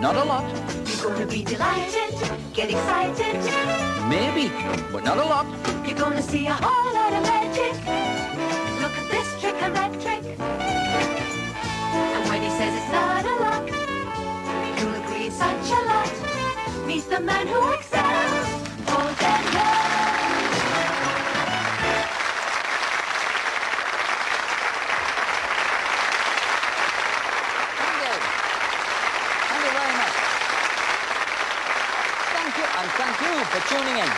not a lot. You're gonna be delighted, get excited. Maybe, but not a lot. You're gonna see a whole lot of magic. Look at this trick and that trick. And when he says it's not a lot, you'll agree it's such a lot. Meet the man who excels more than love. Thank you for tuning in.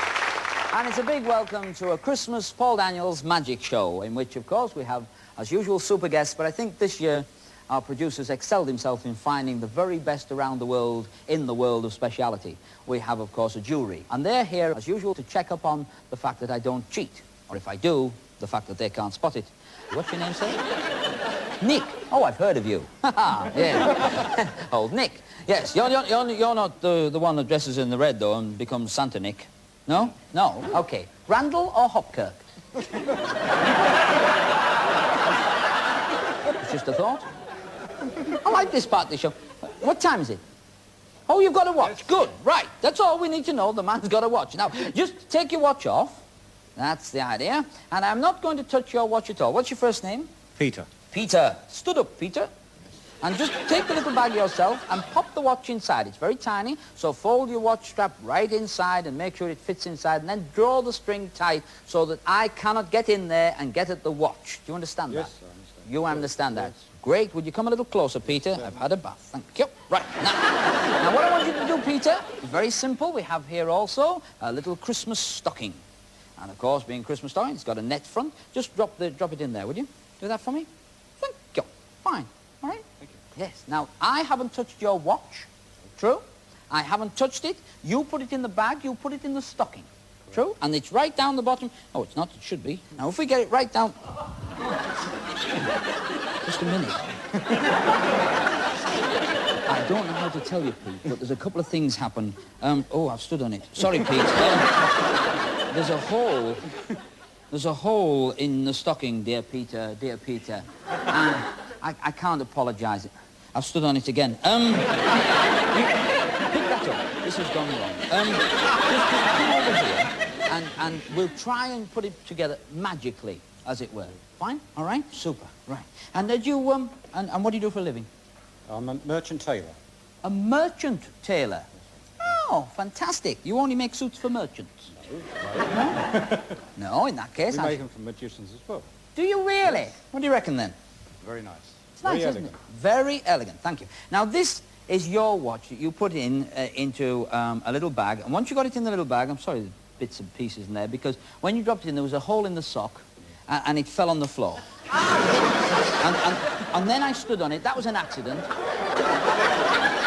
And it's a big welcome to a Christmas Paul Daniels magic show, in which, of course, we have, as usual, super guests. But I think this year our producer's excelled himself in finding the very best around the world in the world of speciality. We have, of course, a jury. And they're here, as usual, to check up on the fact that I don't cheat. Or if I do, the fact that they can't spot it. What's your name, sir? Nick. Oh, I've heard of you. Yeah. Old Nick. Yes, you're not the one that dresses in the red, though, and becomes Santa Nick. No? No? OK. Randall or Hopkirk? It's just a thought. I like this part of the show. What time is it? Oh, you've got to watch. Good. Right. That's all we need to know. The man's got to watch. Now, just take your watch off. That's the idea. And I'm not going to touch your watch at all. What's your first name? Peter. Peter. Stood up, Peter. And just take the little bag yourself and pop the watch inside. It's very tiny, so fold your watch strap right inside and make sure it fits inside, and then draw the string tight so that I cannot get in there and get at the watch. Do you understand that? Yes, I understand. You understand that? Great. Would you come a little closer, Peter? Yes. I've had a bath. Thank you. Right. Now, what I want you to do, Peter, is very simple. We have here also a little Christmas stocking. And, of course, being Christmas stocking, it's got a net front. Just drop it in there, would you? Do that for me? Thank you. Fine. All right? Thank you. Yes. Now, I haven't touched your watch. True? I haven't touched it. You put it in the bag. You put it in the stocking. Correct. True? And it's right down the bottom. Oh, it's not. It should be. Now, if we get it right down... Just a minute. I don't know how to tell you, Pete, but there's a couple of things happen. Oh, I've stood on it. Sorry, Pete. There's a hole. There's a hole in the stocking, dear Peter, dear Peter. And I can't apologise. I've stood on it again. Pick that up. This has gone wrong. Just come over here, and we'll try and put it together magically, as it were. Fine? All right? Super. Right. And did you, and what do you do for a living? I'm a merchant tailor. A merchant tailor? Oh, fantastic. You only make suits for merchants? No. No, in that case... We make them for magicians as well. Do you really? Yes. What do you reckon, then? Very nice. It's nice, isn't it? Very elegant, thank you. Now, this is your watch that you put into a little bag. And once you got it in the little bag, I'm sorry, there's bits and pieces in there, because when you dropped it in, there was a hole in the sock, and it fell on the floor. and then I stood on it. That was an accident.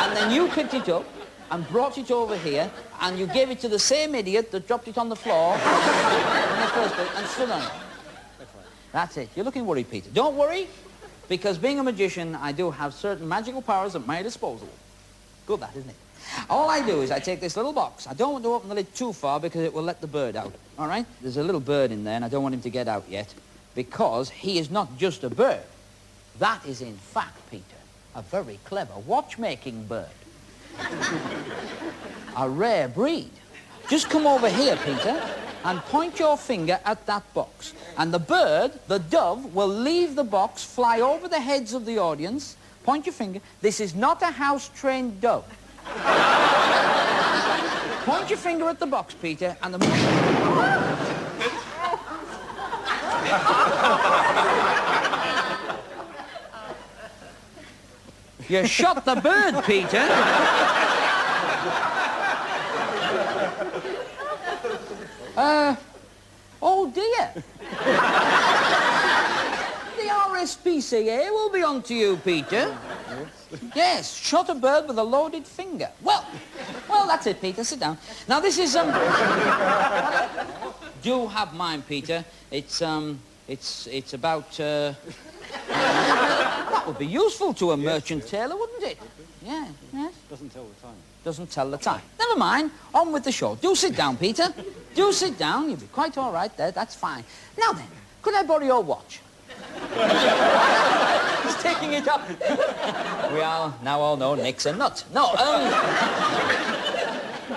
And then you picked it up and brought it over here, and you gave it to the same idiot that dropped it on the floor in the first place and stood on it. That's it. You're looking worried, Peter. Don't worry, because being a magician, I do have certain magical powers at my disposal. Good, that, isn't it? All I do is I take this little box. I don't want to open the lid too far because it will let the bird out, all right? There's a little bird in there, and I don't want him to get out yet, because he is not just a bird. That is, in fact, Peter, a very clever watchmaking bird. A rare breed. Just come over here, Peter, and point your finger at that box. And the bird, the dove, will leave the box, fly over the heads of the audience. Point your finger. This is not a house-trained dove. Point your finger at the box, Peter, and the... You shot the bird, Peter. Oh dear. The RSPCA will be on to you, Peter. Yes, shot a bird with a loaded finger. Well, that's it, Peter. Sit down. Now, this is, do have mine, Peter. It's about, that would be useful to a merchant tailor, wouldn't it? Yeah, yes. Doesn't tell the time. Doesn't tell the time. Never mind. On with the show. Do sit down, Peter. Do sit down. You'll be quite all right there. That's fine. Now then, could I borrow your watch? taking it up. We all now all know Nick's a nut. No,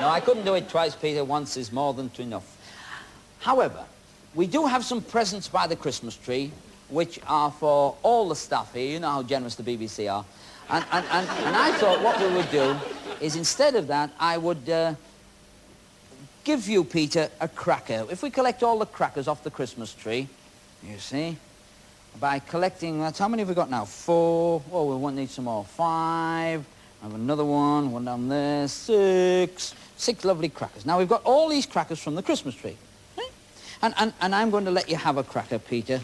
no, I couldn't do it twice, Peter. Once is more than enough. However, we do have some presents by the Christmas tree, which are for all the staff here. You know how generous the BBC are. And I thought what we would do is, instead of that, I would give you, Peter, a cracker. If we collect all the crackers off the Christmas tree, you see, by collecting, that's how many have we got now? 4. Oh, we won't need some more. 5. I have another one down there. 6. 6 lovely crackers. Now, we've got all these crackers from the Christmas tree. Right? And I'm going to let you have a cracker, Peter.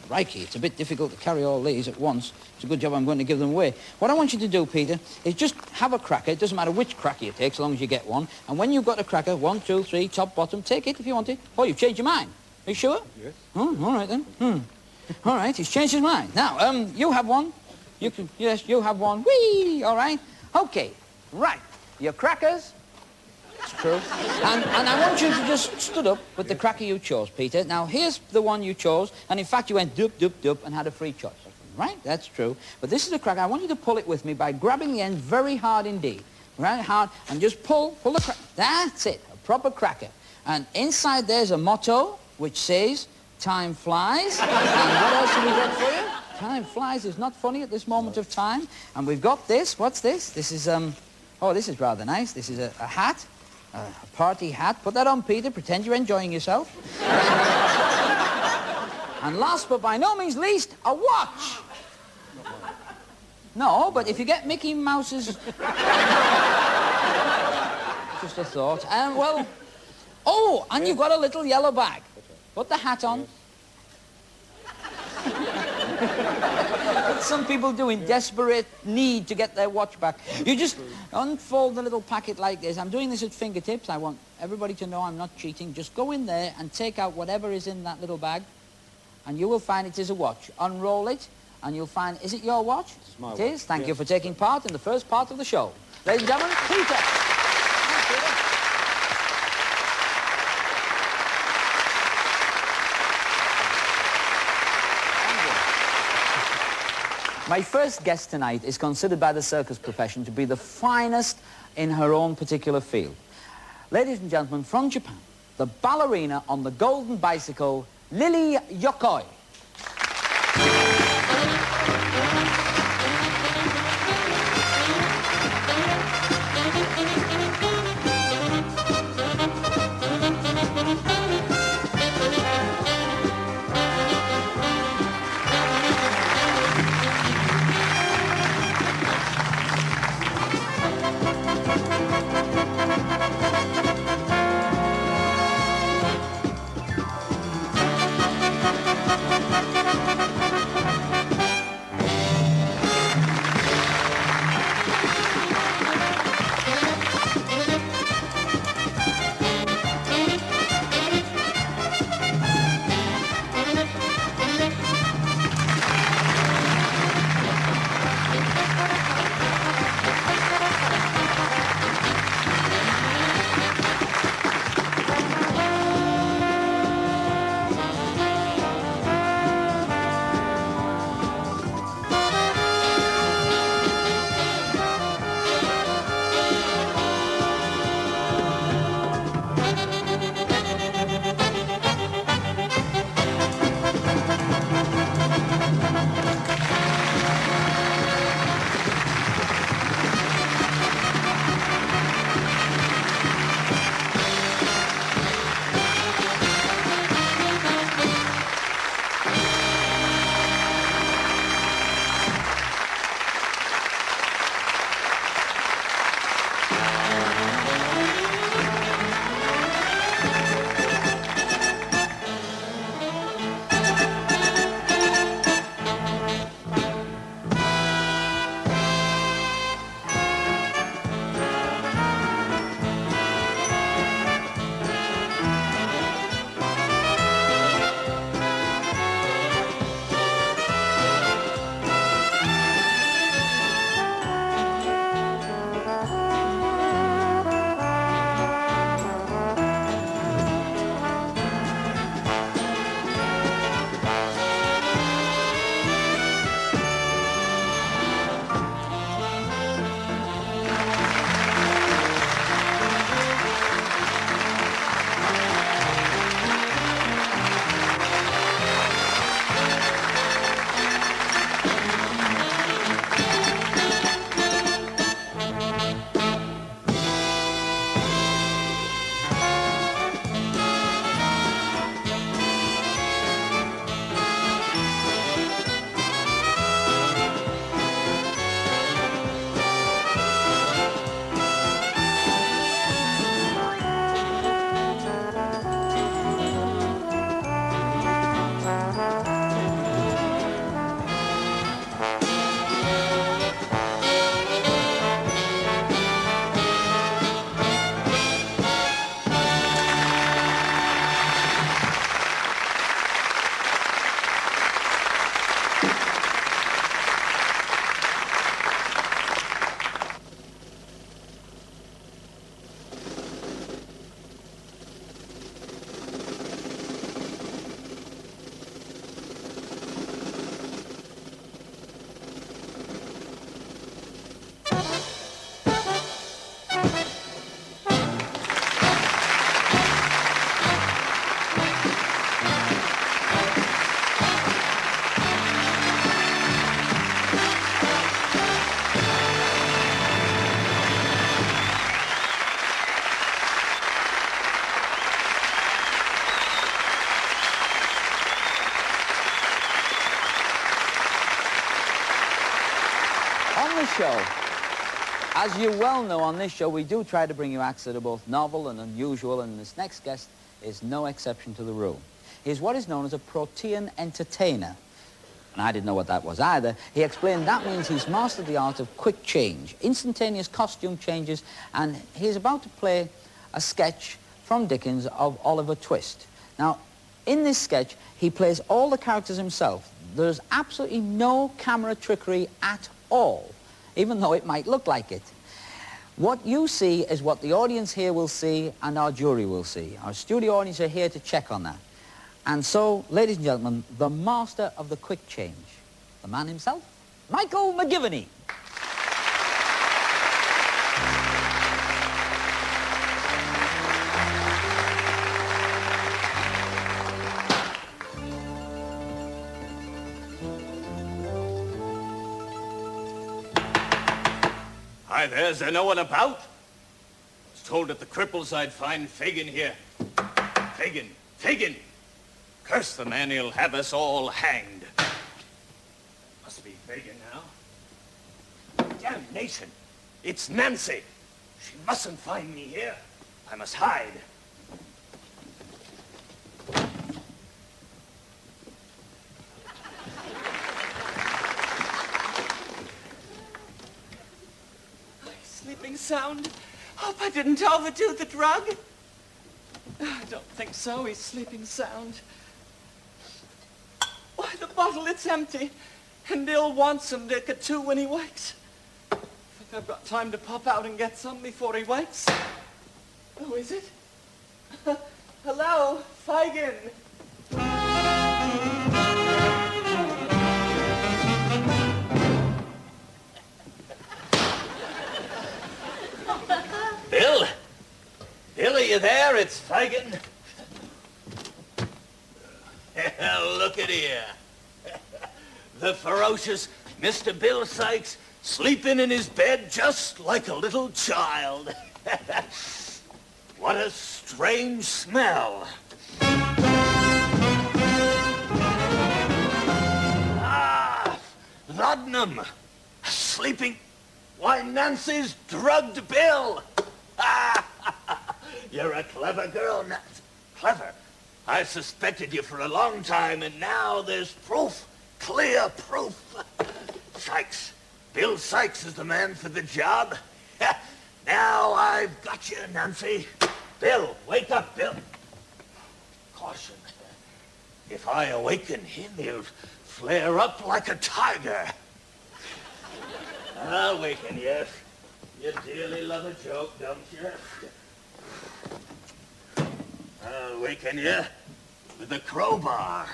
Crikey, it's a bit difficult to carry all these at once. It's a good job I'm going to give them away. What I want you to do, Peter, is just have a cracker. It doesn't matter which cracker you take, so long as you get one. And when you've got a cracker, 1, 2, 3, top, bottom, take it if you want it. Oh, you've changed your mind. Are you sure? Yes. Oh, all right then. All right, he's changed his mind. Now, you have one. You can, yes, you have one. Whee! All right. Okay. Right. Your crackers. It's true. And I want you to just stood up with the cracker you chose, Peter. Now, here's the one you chose, and in fact, you went dup, dup, dup, and had a free choice. Right? That's true. But this is a cracker. I want you to pull it with me by grabbing the end very hard indeed. Right? Hard. And just pull the cracker. That's it. A proper cracker. And inside there's a motto, which says, time flies. And what else have we got for you? Time flies is not funny at this moment of time. And we've got this. What's this? This is, oh, this is rather nice. This is a hat. A party hat. Put that on, Peter. Pretend you're enjoying yourself. And last but by no means least, a watch. No, but if you get Mickey Mouse's... Just a thought. And, well... Oh, and you've got a little yellow bag. Put the hat on. What some people do in desperate need to get their watch back. You just unfold the little packet like this. I'm doing this at fingertips. I want everybody to know I'm not cheating. Just go in there and take out whatever is in that little bag, and you will find it is a watch. Unroll it, and you'll find... Is it your watch? It's my watch. It is. Thank you for taking part in the first part of the show. Ladies and gentlemen, Peter. Thanks, Peter. My first guest tonight is considered by the circus profession to be the finest in her own particular field. Ladies and gentlemen, from Japan, the ballerina on the golden bicycle, Lilly Yokoi. this show, as you well know, on this show, we do try to bring you acts that are both novel and unusual, and this next guest is no exception to the rule. He's what is known as a protean entertainer. And I didn't know what that was either. He explained that means he's mastered the art of quick change, instantaneous costume changes, and he's about to play a sketch from Dickens of Oliver Twist. Now, in this sketch, he plays all the characters himself. There's absolutely no camera trickery at all, even though it might look like it. What you see is what the audience here will see and our jury will see. Our studio audience are here to check on that. And so, ladies and gentlemen, the master of the quick change, the man himself, Michael McGiveney. Hi there, is there no one about? I was told at the cripples I'd find Fagin here. Fagin! Curse the man, he'll have us all hanged. Must be Fagin now. Damnation! It's Nancy! She mustn't find me here. I must hide. Sleeping sound. Hope I didn't overdo the drug. I don't think so. He's sleeping sound. Why, the bottle, it's empty. And Bill wants some liquor, too, when he wakes. I think I've got time to pop out and get some before he wakes. Oh, is it? Hello, Fagin. Bill? Bill, are you there? It's Fagin. Look at here. The ferocious Mr. Bill Sykes sleeping in his bed just like a little child. What a strange smell. Ah, laudanum. Sleeping. Why, Nancy's drugged Bill. You're a clever girl, Nancy. Clever. I've suspected you for a long time, and now there's proof. Clear proof. Sykes. Bill Sykes is the man for the job. Now I've got you, Nancy. Bill, wake up, Bill. Caution. If I awaken him, he'll flare up like a tiger. I'll waken you. You dearly love a joke, don't you? I'll waken you with a crowbar.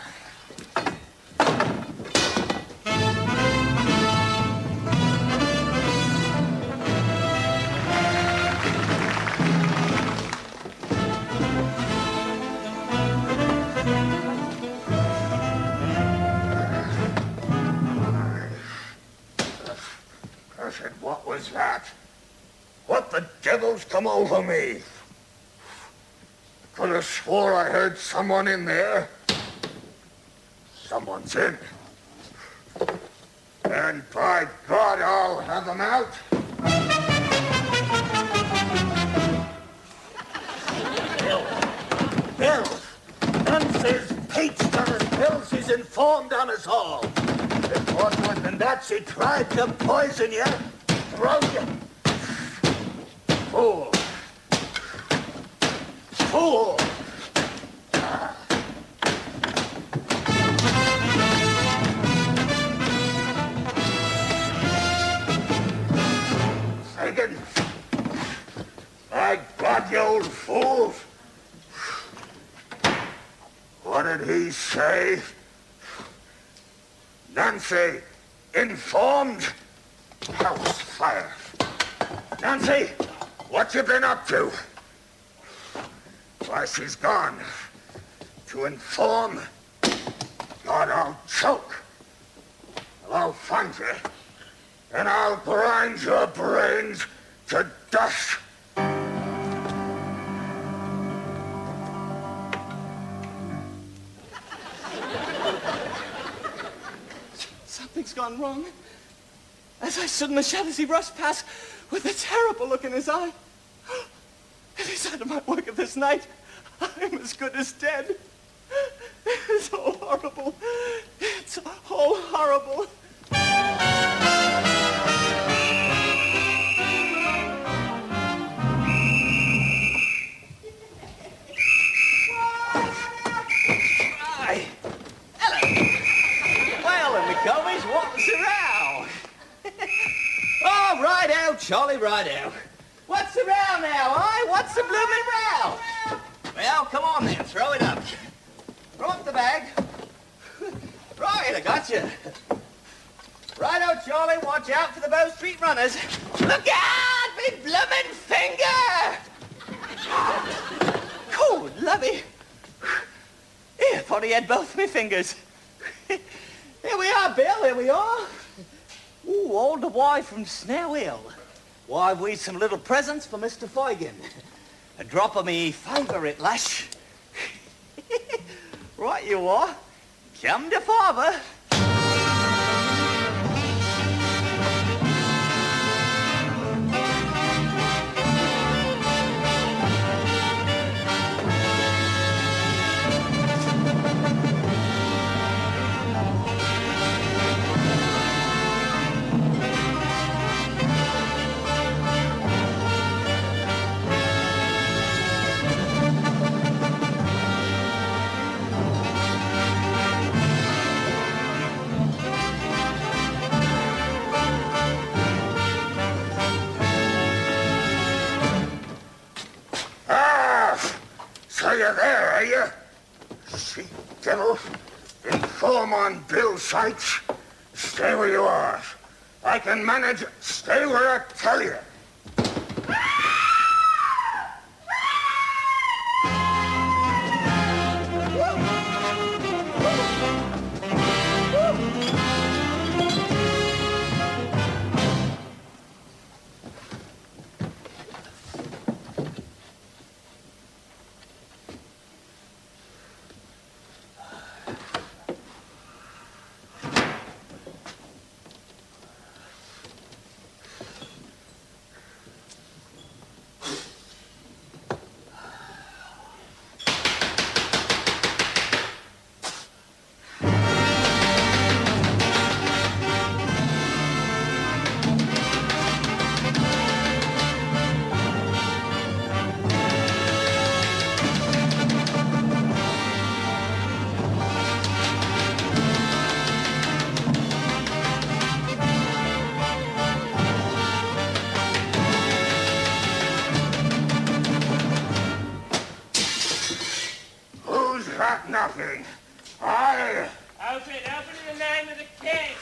I said, what was that? What the devil's come over me? I could have swore I heard someone in there. Someone's in. And by God, I'll have them out. Bill! Nancy's peached on us, Bill. She's informed on us all. If what more than that, she tried to poison you. Drug you. Fool. Fool. Fagin. My God, you old fool. What did he say? Nancy, informed? House fire. Nancy, what you been up to? Why, she's gone. To inform? God, I'll choke. I'll find you, and I'll grind your brains to dust. Something's gone wrong. as I stood in the shadows, he rushed past with a terrible look in his eye. If he's out of my work this night, I'm as good as dead. It's all horrible. It's all horrible. What's the row? Oh, right out, Charlie, right out. What's the row now, What's the blooming row? Well, come on then, throw it up. Throw up the bag. Right, I got you. Right out, Charlie, watch out for the Bow Street runners. Look out, me blooming finger! Cool, lovey. Here, thought he had both my fingers. Here we are, Bill, here we are. Ooh, all the way from Snow Hill. Why, we've some little presents for Mr. Feigen. A drop of me favourite lash. Right you are. Come to father. So you're there, are you? See, devil, inform on Bill Sykes. Stay where you are. I can manage. Stay where I tell you. Nothing. Open in the name of the king.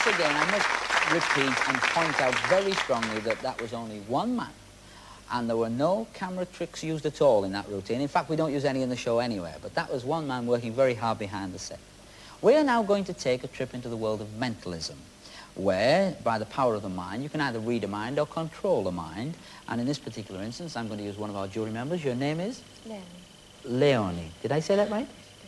Again, I must repeat and point out very strongly that that was only one man, and there were no camera tricks used at all in that routine. In fact, we don't use any in the show anywhere, but that was one man working very hard behind the set. We are now going to take a trip into the world of mentalism, where, by the power of the mind, you can either read a mind or control the mind, and in this particular instance, I'm going to use one of our jury members. Your name is? Leonie. Leonie. Did I say that right?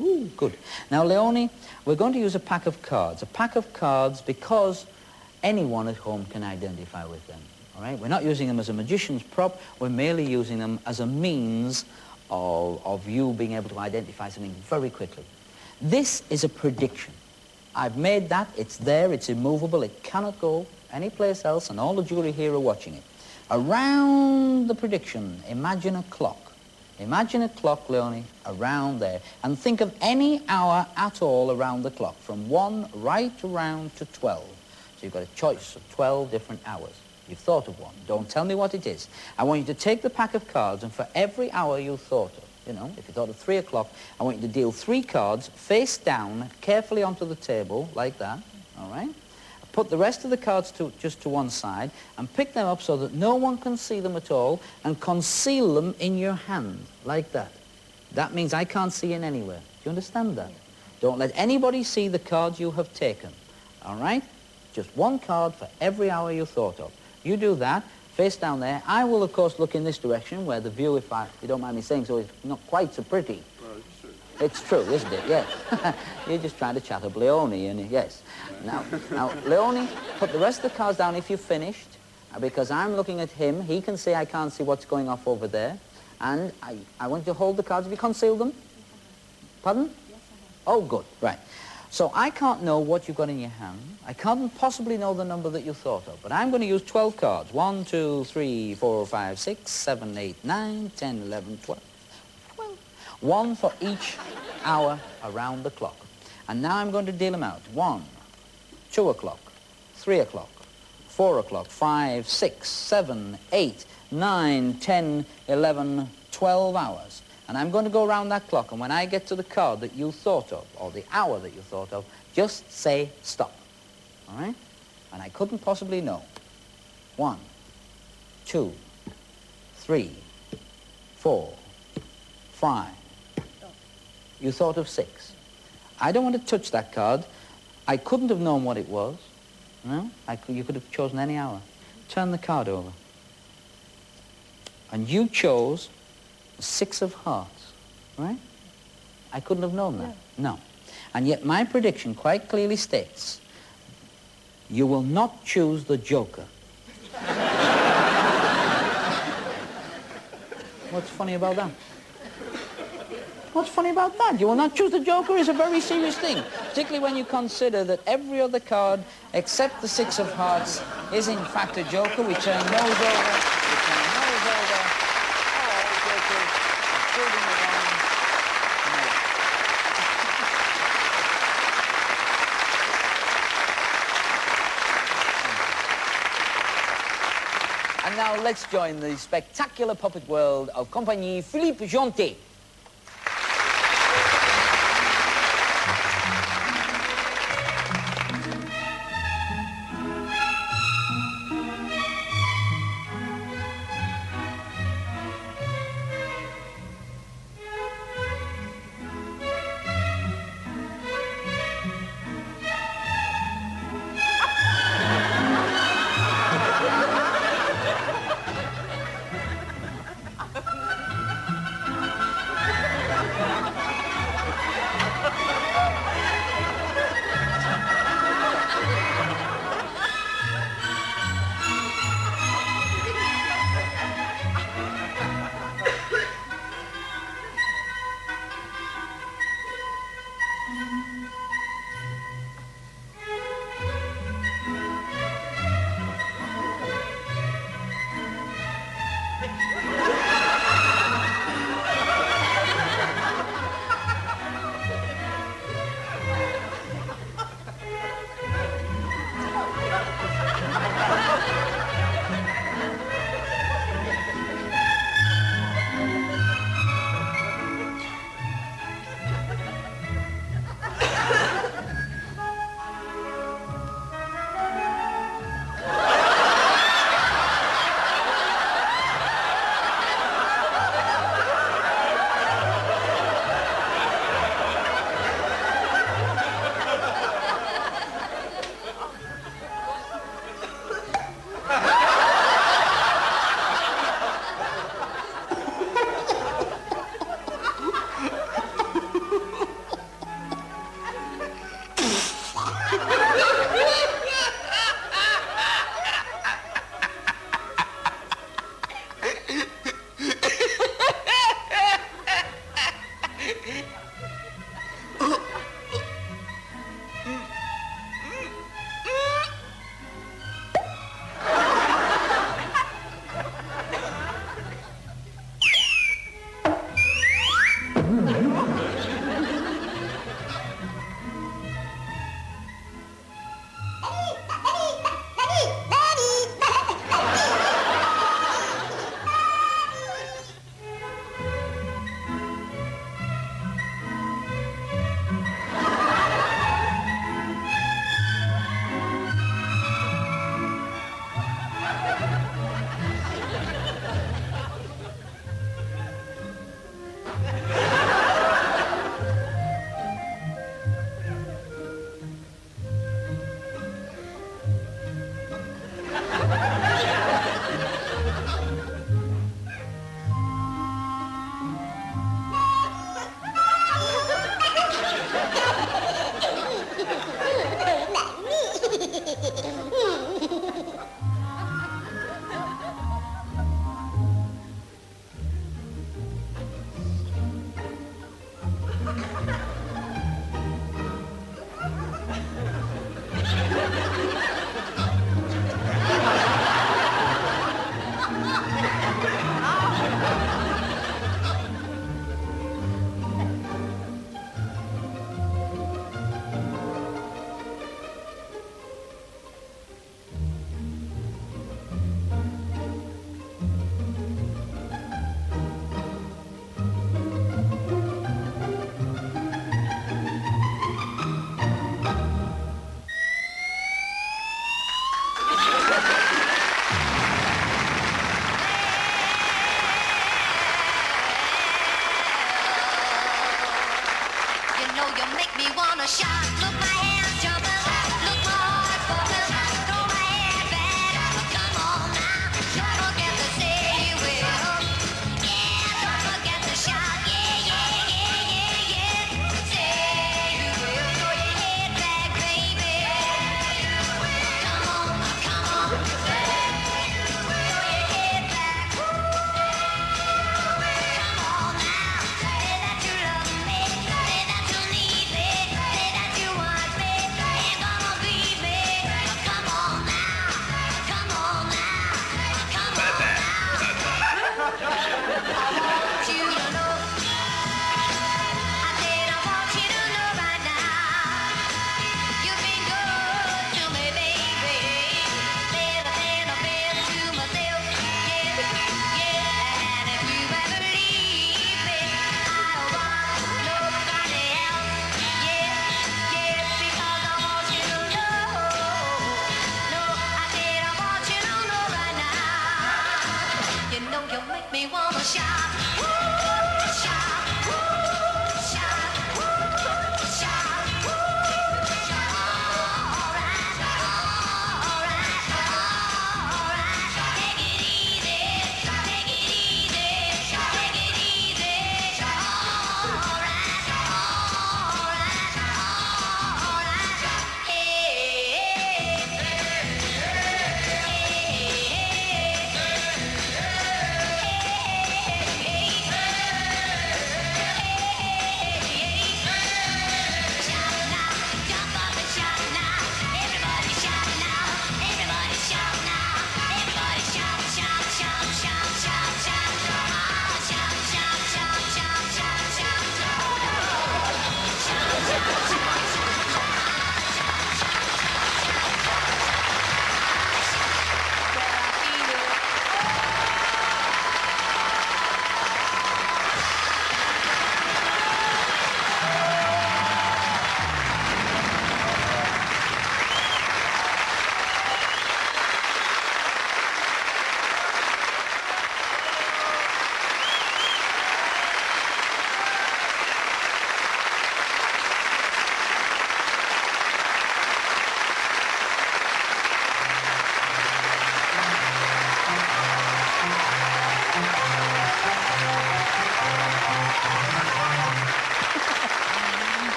Ooh, good. Now, Leonie, we're going to use a pack of cards. A pack of cards because anyone at home can identify with them, all right? We're not using them as a magician's prop. We're merely using them as a means of you being able to identify something very quickly. This is a prediction. I've made that. It's there. It's immovable. It cannot go anyplace else, and all the jury here are watching it. Around the prediction, imagine a clock. Imagine a clock, Leonie, around there, and think of any hour at all around the clock, from 1 right around to 12. So you've got a choice of 12 different hours. You've thought of one. Don't tell me what it is. I want you to take the pack of cards, and for every hour you thought of, you know, if you thought of 3 o'clock, I want you to deal 3 cards face down, carefully onto the table, like that, all right? Put the rest of the cards just to one side, and pick them up so that no one can see them at all, and conceal them in your hand, like that. That means I can't see in anywhere. Do you understand that? Don't let anybody see the cards you have taken, all right? Just 1 card for every hour you thought of. You do that, face down there. I will, of course, look in this direction where the view, if you don't mind me saying so, is not quite so pretty. Well, it's true. It's true, isn't it? Yes. You're just trying to chat up Leone, and yes. Now, Leone, put the rest of the cards down if you've finished, because I'm looking at him. He can see I can't see what's going off over there. And I want you to hold the cards. Have you concealed them? Pardon? Yes, I have. Oh, good. Right. So I can't know what you've got in your hand. I can't possibly know the number that you thought of. But I'm going to use 12 cards. 1, 2, 3, 4, 5, 6, 7, 8, 9, 10, 11, 12. 1 for each hour around the clock. And now I'm going to deal them out. 1, 2 o'clock, 3 o'clock, 4 o'clock, 5, 6, 7, 8, 9, 10, 11, 12 hours. And I'm going to go around that clock, and when I get to the card that you thought of, or the hour that you thought of, just say stop. All right? And I couldn't possibly know. 1, 2, 3, 4, 5. You thought of 6. I don't want to touch that card. I couldn't have known what it was. No? You could have chosen any hour. Turn the card over. And you chose 6 of hearts, right? I couldn't have known that. No. And yet my prediction quite clearly states, you will not choose the Joker. What's funny about that? What's funny about that? You will not choose the Joker is a very serious thing, particularly when you consider that every other card except the 6 of hearts is in fact a Joker. We turn those over, we turn those over, all Jokers, including the one. And now let's join the spectacular puppet world of Compagnie Philippe Genty.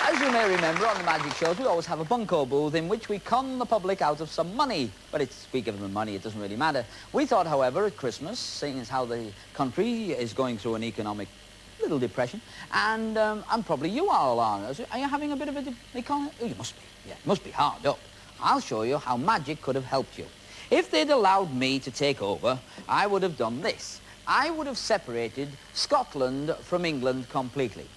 As you may remember, on the magic shows, we always have a bunco booth in which we con the public out of some money. But we give them money, it doesn't really matter. We thought, however, at Christmas, seeing as how the country is going through an economic little depression, and probably you all are. Are you having a bit of a economic? Oh, you must be. Yeah, it must be hard up. I'll show you how magic could have helped you. If they'd allowed me to take over, I would have done this. I would have separated Scotland from England completely.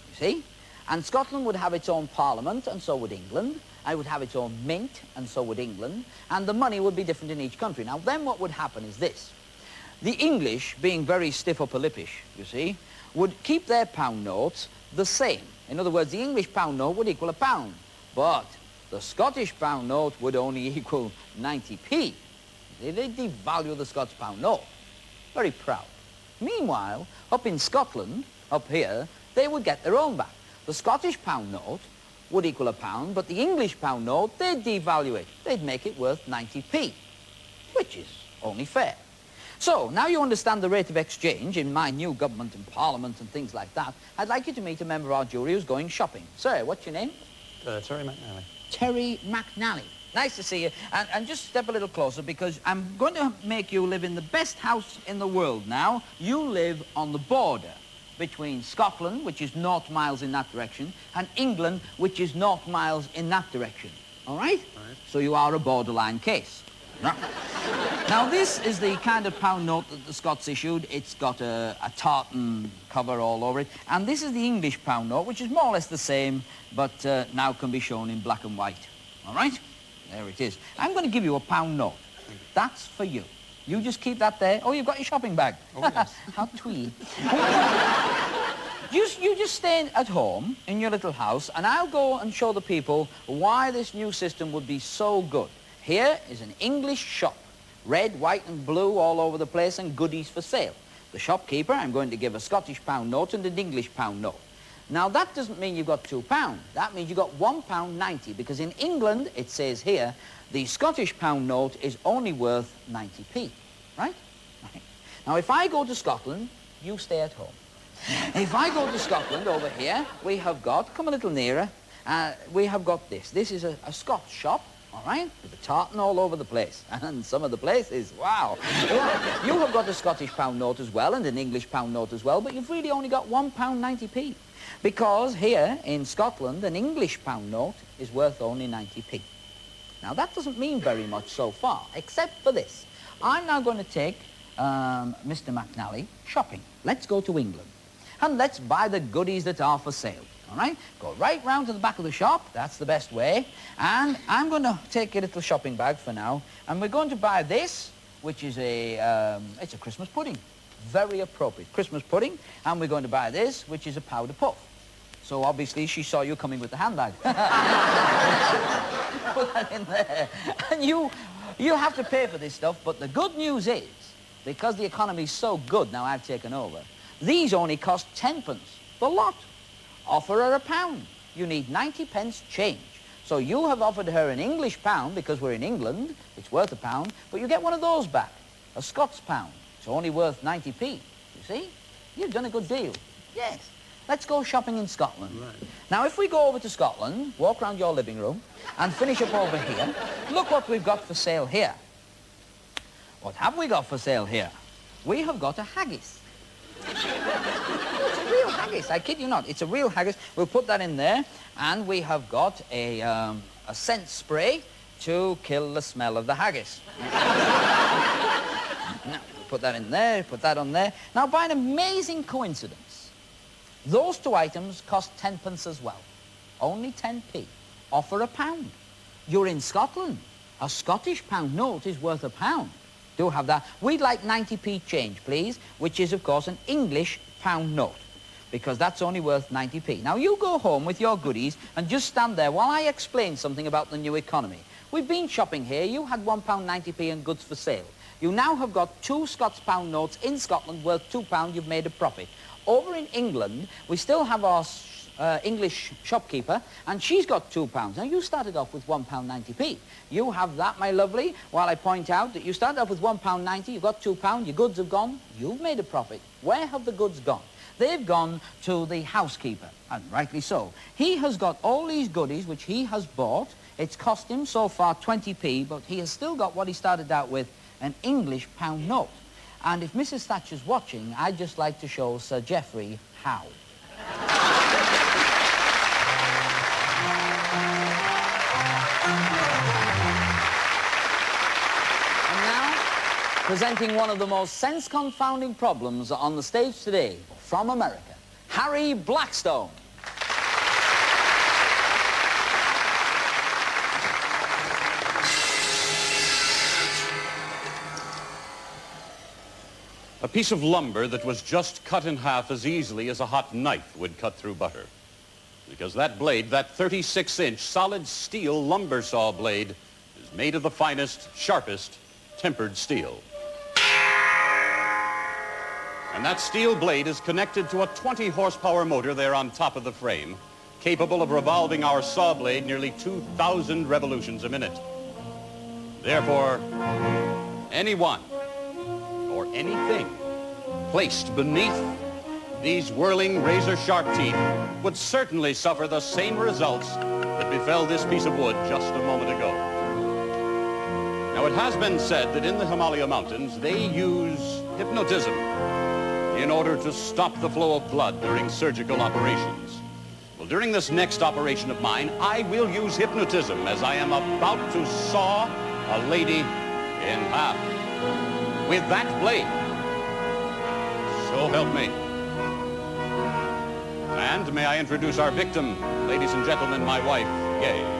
You see? And Scotland would have its own parliament, and so would England. I would have its own mint, and so would England. And the money would be different in each country. Now, then what would happen is this. The English, being very stiff upper lippish, you see, would keep their pound notes the same. In other words, the English pound note would equal £1. But the Scottish pound note would only equal 90p. They devalue the Scots pound note. Very proud. Meanwhile, up in Scotland, up here, they would get their own back. The Scottish pound note would equal £1, but the English pound note, they'd devalue it. They'd make it worth 90p, which is only fair. So, now you understand the rate of exchange in my new government and parliament and things like that, I'd like you to meet a member of our jury who's going shopping. Sir, what's your name? Terry McNally. Terry McNally. Nice to see you. And just step a little closer because I'm going to make you live in the best house in the world now. You live on the border between Scotland, which is 0 miles in that direction, and England, which is 0 miles in that direction. All right? Right. So you are a borderline case. Now, this is the kind of pound note that the Scots issued. It's got a tartan cover all over it. And this is the English pound note, which is more or less the same, but now can be shown in black and white. All right? There it is. I'm going to give you a pound note. That's for you. You just keep that there. Oh, you've got your shopping bag. Oh, yes. How twee. You just stay at home in your little house, and I'll go and show the people why this new system would be so good. Here is an English shop. Red, white and blue all over the place and goodies for sale. The shopkeeper, I'm going to give a Scottish pound note and an English pound note. Now, that doesn't mean you've got £2. That means you've got £1.90, because in England, it says here, the Scottish pound note is only worth 90p, right? Now, if I go to Scotland, you stay at home. If I go to Scotland over here, we have got, come a little nearer, we have got this. This is a Scots shop, all right, with a tartan all over the place. And some of the places, wow. You have got a Scottish pound note as well and an English pound note as well, but you've really only got £1.90p. Because here in Scotland, an English pound note is worth only 90p. Now, that doesn't mean very much so far, except for this. I'm now going to take Mr. McNally shopping. Let's go to England. And let's buy the goodies that are for sale, all right? Go right round to the back of the shop. That's the best way. And I'm going to take a little shopping bag for now. And we're going to buy this, which is it's a Christmas pudding. Very appropriate. Christmas pudding. And we're going to buy this, which is a powder puff. So obviously she saw you coming with the handbag. Put that in there. And you have to pay for this stuff, but the good news is, because the economy's so good now I've taken over, these only cost 10p, the lot. Offer her £1. You need 90p change. So you have offered her an English pound, because we're in England, it's worth £1, but you get one of those back, a Scots pound. It's only worth 90p. You see? You've done a good deal. Yes. Let's go shopping in Scotland. Right. Now, if we go over to Scotland, walk around your living room, and finish up over here, look what we've got for sale here. What have we got for sale here? We have got a haggis. It's a real haggis, I kid you not. It's a real haggis. We'll put that in there, and we have got a scent spray to kill the smell of the haggis. Now, put that in there, put that on there. Now, by an amazing coincidence, those two items cost 10p as well. Only 10p. Offer £1. You're in Scotland. A Scottish pound note is worth £1. Do have that. We'd like 90p change, please, which is, of course, an English pound note, because that's only worth 90p. Now, you go home with your goodies and just stand there while I explain something about the new economy. We've been shopping here. You had £1.90p in goods for sale. You now have got 2 Scots pound notes in Scotland worth £2. You've made a profit. Over in England, we still have our English shopkeeper, and she's got £2. Now, you started off with £1.90p. You have that, my lovely, while I point out that you started off with £1.90, you've got £2, your goods have gone, you've made a profit. Where have the goods gone? They've gone to the housekeeper, and rightly so. He has got all these goodies which he has bought. It's cost him so far 20p, but he has still got what he started out with, an English pound note. And if Mrs. Thatcher's watching, I'd just like to show Sir Geoffrey how. And now, presenting one of the most sense-confounding problems on the stage today, from America, Harry Blackstone. A piece of lumber that was just cut in half as easily as a hot knife would cut through butter. Because that blade, that 36-inch solid steel lumber saw blade, is made of the finest, sharpest, tempered steel. And that steel blade is connected to a 20-horsepower motor there on top of the frame, capable of revolving our saw blade nearly 2,000 revolutions a minute. Therefore, anyone or anything placed beneath these whirling razor-sharp teeth would certainly suffer the same results that befell this piece of wood just a moment ago. Now, it has been said that in the Himalaya Mountains, they use hypnotism in order to stop the flow of blood during surgical operations. Well, during this next operation of mine, I will use hypnotism as I am about to saw a lady in half with that blade. So help me. And may I introduce our victim, ladies and gentlemen, my wife, Gay.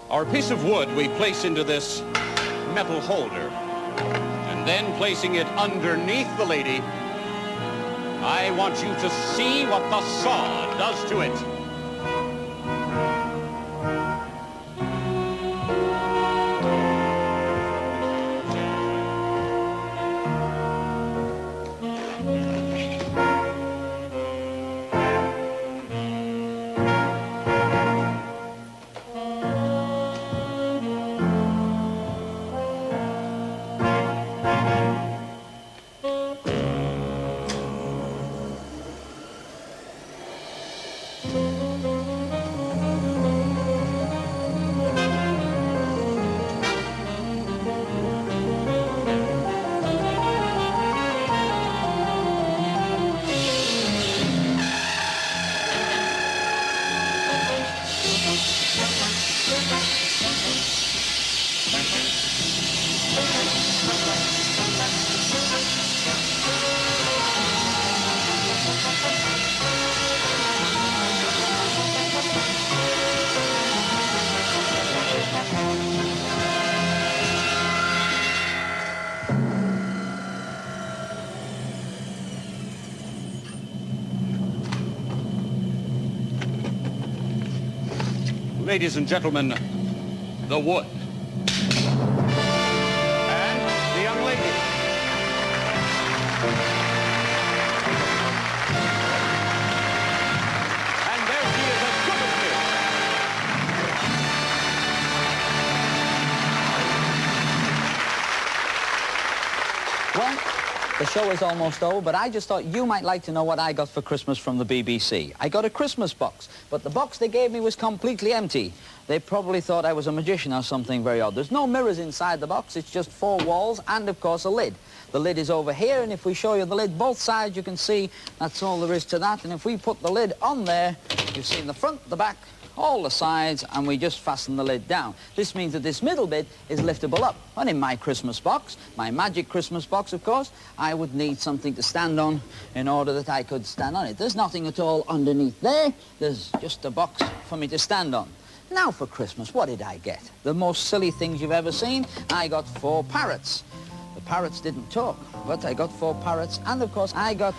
Our piece of wood we place into this metal holder, and then placing it underneath the lady, I want you to see what the saw does to it. Ladies and gentlemen, the wood. And the young lady. And there she is as good as new. Well, the show is almost over, but I just thought you might like to know what I got for Christmas from the BBC. I got a Christmas box, but the box they gave me was completely empty. They probably thought I was a magician or something very odd. There's no mirrors inside the box, it's just 4 walls and, of course, a lid. The lid is over here, and if we show you the lid, both sides, you can see that's all there is to that. And if we put the lid on there, you see in the front, the back, all the sides, and we just fasten the lid down. This means that this middle bit is liftable up. And in my Christmas box, my magic Christmas box, of course, I would need something to stand on in order that I could stand on it. There's nothing at all underneath there. There's just a box for me to stand on. Now for Christmas, what did I get? The most silly things you've ever seen. I got 4 parrots. The parrots didn't talk, but I got 4 parrots. And, of course, I got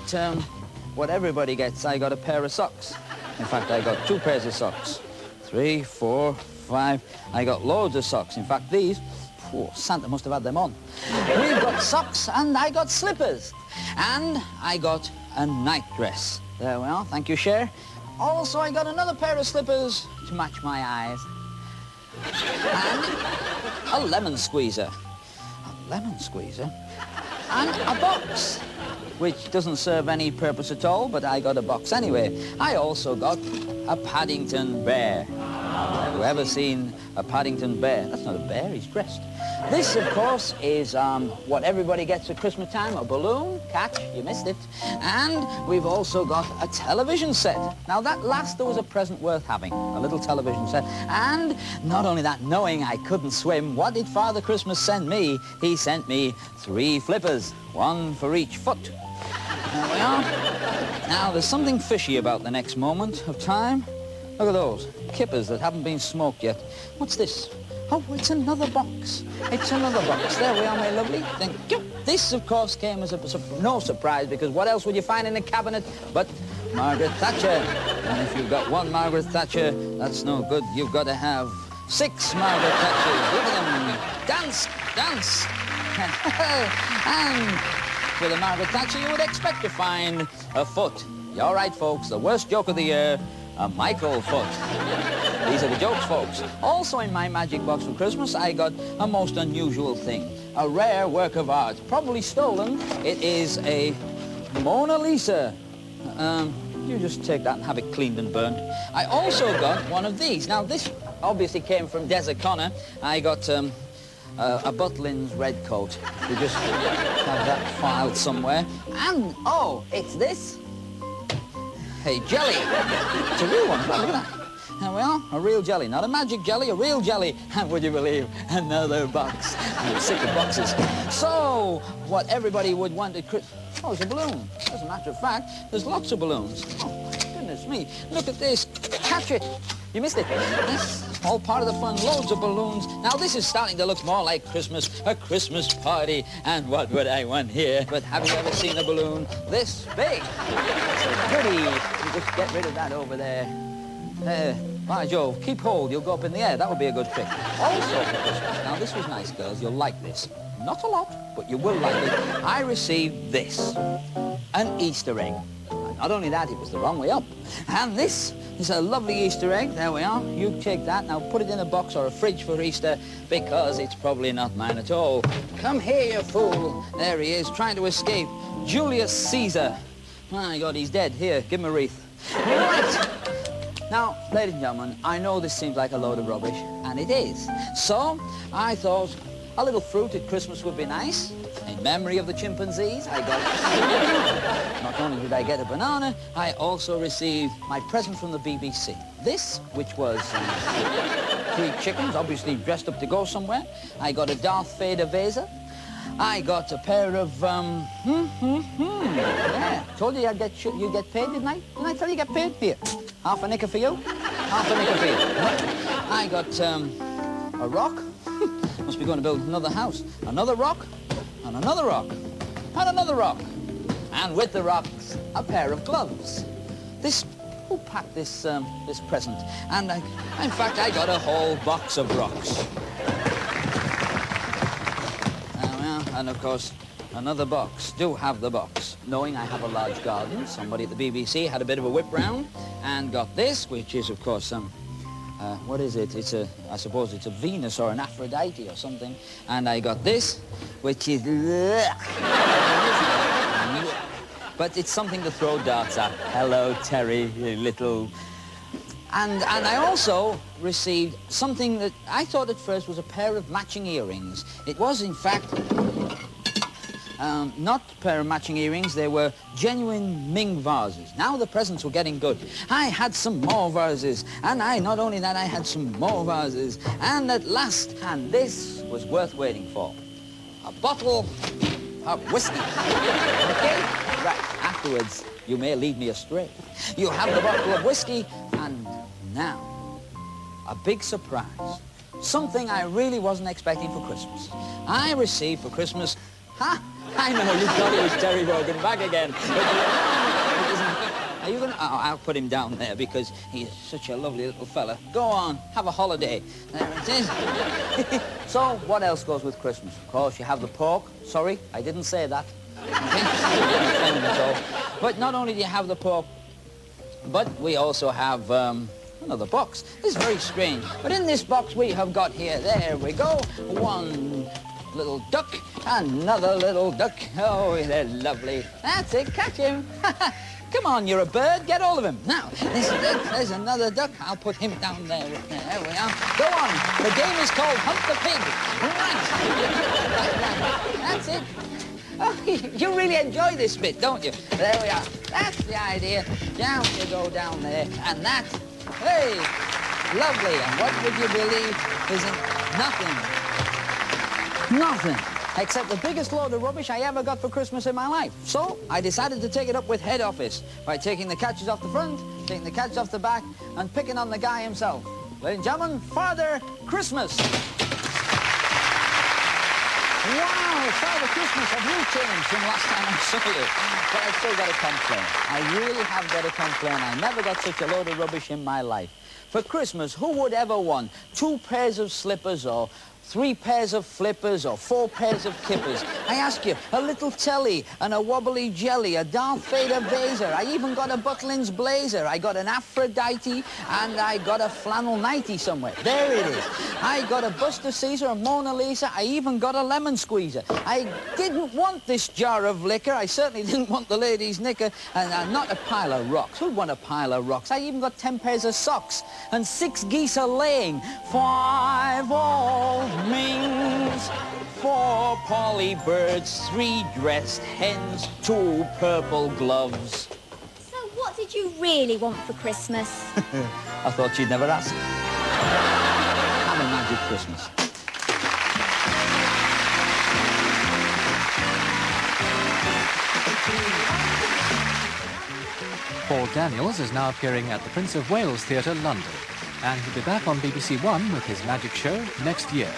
what everybody gets. I got a pair of socks. In fact, I got 2 pairs of socks. 3, 4, 5. I got loads of socks. In fact, these, Santa must have had them on. We've got socks, and I got slippers. And I got a nightdress. There we are. Thank you, Cher. Also, I got another pair of slippers to match my eyes. And a lemon squeezer. A lemon squeezer? And a box, which doesn't serve any purpose at all, but I got a box anyway. I also got a Paddington bear. Have you ever seen a Paddington bear? That's not a bear, he's dressed. This, of course, is what everybody gets at Christmas time, a balloon. Catch, you missed it. And we've also got a television set. Now, that last, there was a present worth having, a little television set. And not only that, knowing I couldn't swim, what did Father Christmas send me? He sent me 3 flippers, 1 for each foot. There we are. Now, there's something fishy about the next moment of time. Look at those kippers that haven't been smoked yet. What's this? Oh, it's another box. It's another box. There we are, my lovely. Thank you. This, of course, came as no surprise, because what else would you find in a cabinet but Margaret Thatcher? And if you've got one Margaret Thatcher, that's no good. You've got to have 6 Margaret Thatchers. Look at them. Dance, dance. And with a Margaret Thatcher, you would expect to find a foot. You're right, folks. The worst joke of the year, a Michael foot. These are the jokes, folks. Also in my magic box for Christmas, I got a most unusual thing. A rare work of art, probably stolen. It is a Mona Lisa. You just take that and have it cleaned and burnt. I also got one of these. Now, this obviously came from Des O'Connor. I got a Butlin's red coat. We just have that filed somewhere. And, oh, it's this. Hey, jelly. It's a real one. Look at that. There we are, a real jelly. Not a magic jelly, a real jelly. And would you believe, another box. I'm sick of boxes. So, what everybody would want at Christmas... Oh, it's a balloon. As a matter of fact, there's lots of balloons. Oh, my goodness me. Look at this. Catch it. You missed it. This is all part of the fun. Loads of balloons. Now, this is starting to look more like Christmas, a Christmas party. And what would I want here? But have you ever seen a balloon this big? So pretty. You just get rid of that over there. By Jove, keep hold, you'll go up in the air. That would be a good trick. Also for Christmas, now this was nice, girls, you'll like this. Not a lot, but you will like it. I received this, an Easter egg. And not only that, it was the wrong way up. And this is a lovely Easter egg. There we are. You take that, now put it in a box or a fridge for Easter, because it's probably not mine at all. Come here, you fool. There he is, trying to escape. Julius Caesar. My God, he's dead. Here, give him a wreath. Right. Now, ladies and gentlemen, I know this seems like a load of rubbish, and it is. So, I thought a little fruit at Christmas would be nice. In memory of the chimpanzees, I got... Not only did I get a banana, I also received my present from the BBC. This, which was 3 chickens, obviously dressed up to go somewhere. I got a Darth Vader vase. I got a pair of, Yeah, told you you get paid, didn't I? Didn't I tell you get paid? Here. Half a knicker for you, half a knicker for you. Right. I got a rock. Must be going to build another house. Another rock, and another rock, and another rock. And with the rocks, a pair of gloves. Who packed this present? And in fact, I got a whole box of rocks. And of course, another box. Do have the box. Knowing I have a large garden, somebody at the BBC had a bit of a whip round and got this, which is, of course, what is it? I suppose it's a Venus or an Aphrodite or something. And I got this, which is... But it's something to throw darts at. Hello, Terry, you little... And I also received something that I thought at first was a pair of matching earrings. It was, in fact, not a pair of matching earrings. They were genuine Ming vases. Now the presents were getting good. I had some more vases. And not only that, I had some more vases. And at last, and this was worth waiting for, a bottle of whiskey. Okay? Right, afterwards, you may lead me astray. You have the bottle of whiskey, and now, a big surprise. Something I really wasn't expecting for Christmas. I received for Christmas... I know, you thought it was Terry Wogan back again. Are you going to... Oh, I'll put him down there because he's such a lovely little fella. Go on, have a holiday. There it is. So, what else goes with Christmas? Of course, you have the pork. Sorry, I didn't say that. Okay? But not only do you have the pork, but we also have another box. This is very strange. But in this box we have got here, there we go, one little duck, another little duck. Oh, they're lovely. That's it, catch him. Come on, you're a bird, get all of him. Now, there's another duck. I'll put him down there. There we are. Go on. The game is called Hunt the Pig. Right. That's it. Oh, you really enjoy this bit, don't you? There we are. That's the idea. Down you go down there. And that, hey, lovely. And what would you believe is nothing. Except the biggest load of rubbish I ever got for Christmas in my life. So I decided to take it up with head office by taking the catches off the front, taking the catches off the back, and picking on the guy himself. Ladies and gentlemen, Father Christmas. Wow, Father Christmas, have you changed from last time I saw you? But I've still got to complain. I really have got to complain. I never got such a load of rubbish in my life. For Christmas, who would ever want 2 pairs of slippers or 3 pairs of flippers or 4 pairs of kippers? I ask you, a little telly and a wobbly jelly, a Darth Vader blazer. I even got a Butlins blazer. I got an Aphrodite and I got a flannel nightie somewhere. There it is. I got a Buster Caesar, a Mona Lisa. I even got a lemon squeezer. I didn't want this jar of liquor. I certainly didn't want the ladies' knicker and not a pile of rocks. Who'd want a pile of rocks? I even got 10 pairs of socks and 6 geese a laying. 5 old mings, 4 Polly birds, 3 dressed hens, 2 purple gloves. So what did you really want for Christmas? I thought you'd never ask. Have a magic Christmas. Paul Daniels is now appearing at the Prince of Wales Theatre, London, and he'll be back on BBC One with his magic show next year.